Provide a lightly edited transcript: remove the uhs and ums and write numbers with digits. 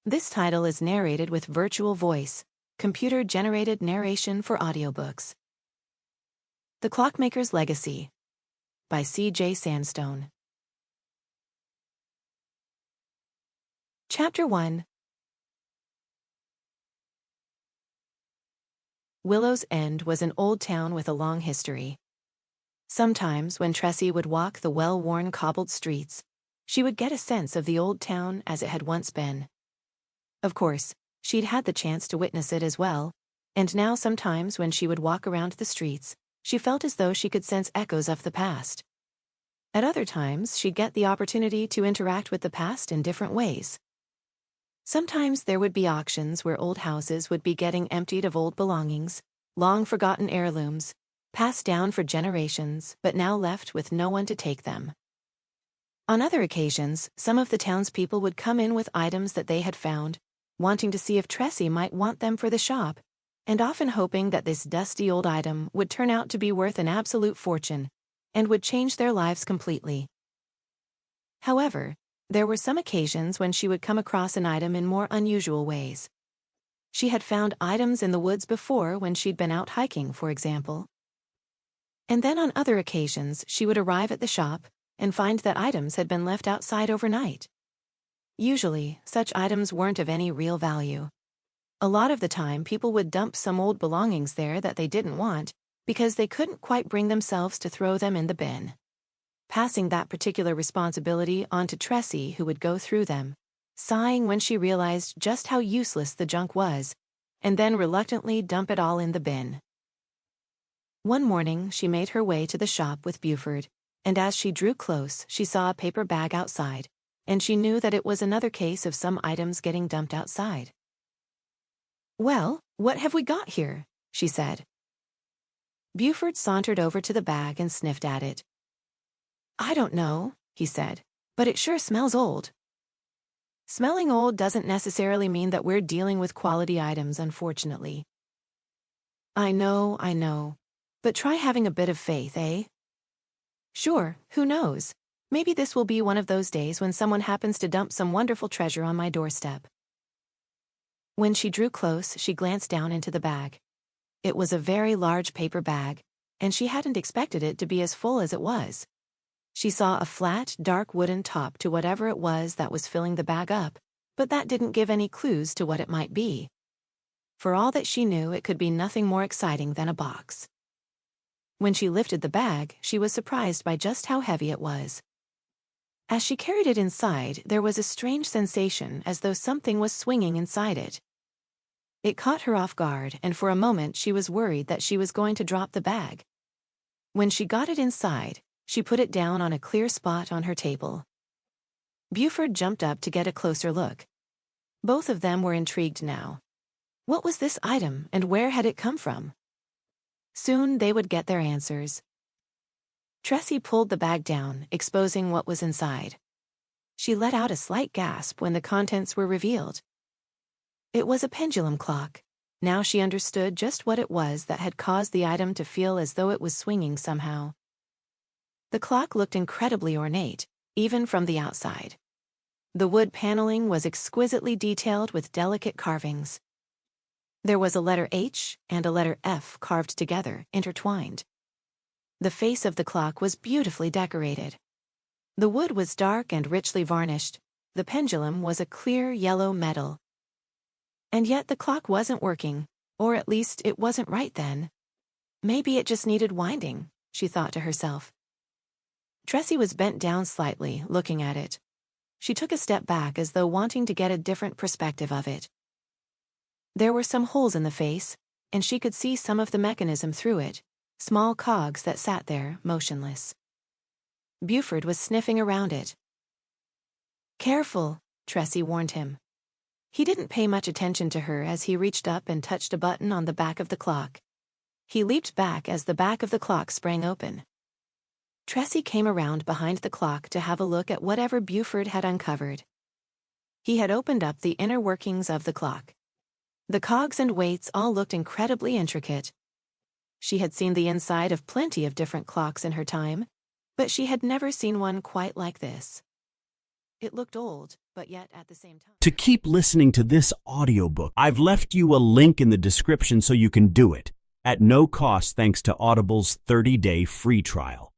This title is narrated with virtual voice, computer-generated narration for audiobooks. The Clockmaker's Legacy by C.J. Sandstone. Chapter 1. Willow's End was an old town with a long history. Sometimes when Tressie would walk the well-worn cobbled streets, she would get a sense of the old town as it had once been. Of course, she'd had the chance to witness it as well, and now sometimes when she would walk around the streets, she felt as though she could sense echoes of the past. At other times, she'd get the opportunity to interact with the past in different ways. Sometimes there would be auctions where old houses would be getting emptied of old belongings, long-forgotten heirlooms, passed down for generations but now left with no one to take them. On other occasions, some of the townspeople would come in with items that they had found, wanting to see if Tressie might want them for the shop, and often hoping that this dusty old item would turn out to be worth an absolute fortune, and would change their lives completely. However, there were some occasions when she would come across an item in more unusual ways. She had found items in the woods before when she'd been out hiking, for example. And then on other occasions she would arrive at the shop and find that items had been left outside overnight. Usually, such items weren't of any real value. A lot of the time people would dump some old belongings there that they didn't want, because they couldn't quite bring themselves to throw them in the bin. Passing that particular responsibility on to Tressie, who would go through them, sighing when she realized just how useless the junk was, and then reluctantly dump it all in the bin. One morning she made her way to the shop with Buford, and as she drew close she saw a paper bag outside, and she knew that it was another case of some items getting dumped outside. "Well, what have we got here?" she said. Buford sauntered over to the bag and sniffed at it. "I don't know," he said, "but it sure smells old." Smelling old doesn't necessarily mean that we're dealing with quality items, unfortunately. I know. But try having a bit of faith, eh? Sure, who knows? Maybe this will be one of those days when someone happens to dump some wonderful treasure on my doorstep. When she drew close, she glanced down into the bag. It was a very large paper bag, and she hadn't expected it to be as full as it was. She saw a flat, dark wooden top to whatever it was that was filling the bag up, but that didn't give any clues to what it might be. For all that she knew, it could be nothing more exciting than a box. When she lifted the bag, she was surprised by just how heavy it was. As she carried it inside, there was a strange sensation as though something was swinging inside it. It caught her off guard, and for a moment she was worried that she was going to drop the bag. When she got it inside, she put it down on a clear spot on her table. Buford jumped up to get a closer look. Both of them were intrigued now. What was this item, and where had it come from? Soon they would get their answers. Tressie pulled the bag down, exposing what was inside. She let out a slight gasp when the contents were revealed. It was a pendulum clock. Now she understood just what it was that had caused the item to feel as though it was swinging somehow. The clock looked incredibly ornate, even from the outside. The wood paneling was exquisitely detailed with delicate carvings. There was a letter H and a letter F carved together, intertwined. The face of the clock was beautifully decorated. The wood was dark and richly varnished. The pendulum was a clear yellow metal. And yet the clock wasn't working, or at least it wasn't right then. Maybe it just needed winding, she thought to herself. Tressie was bent down slightly, looking at it. She took a step back as though wanting to get a different perspective of it. There were some holes in the face, and she could see some of the mechanism through it, small cogs that sat there, motionless. Buford was sniffing around it. "Careful," Tressie warned him. He didn't pay much attention to her as he reached up and touched a button on the back of the clock. He leaped back as the back of the clock sprang open. Tressie came around behind the clock to have a look at whatever Buford had uncovered. He had opened up the inner workings of the clock. The cogs and weights all looked incredibly intricate. She had seen the inside of plenty of different clocks in her time, but she had never seen one quite like this. It looked old, but yet at the same time. To keep listening to this audiobook, I've left you a link in the description so you can do it, at no cost thanks to Audible's 30-day free trial.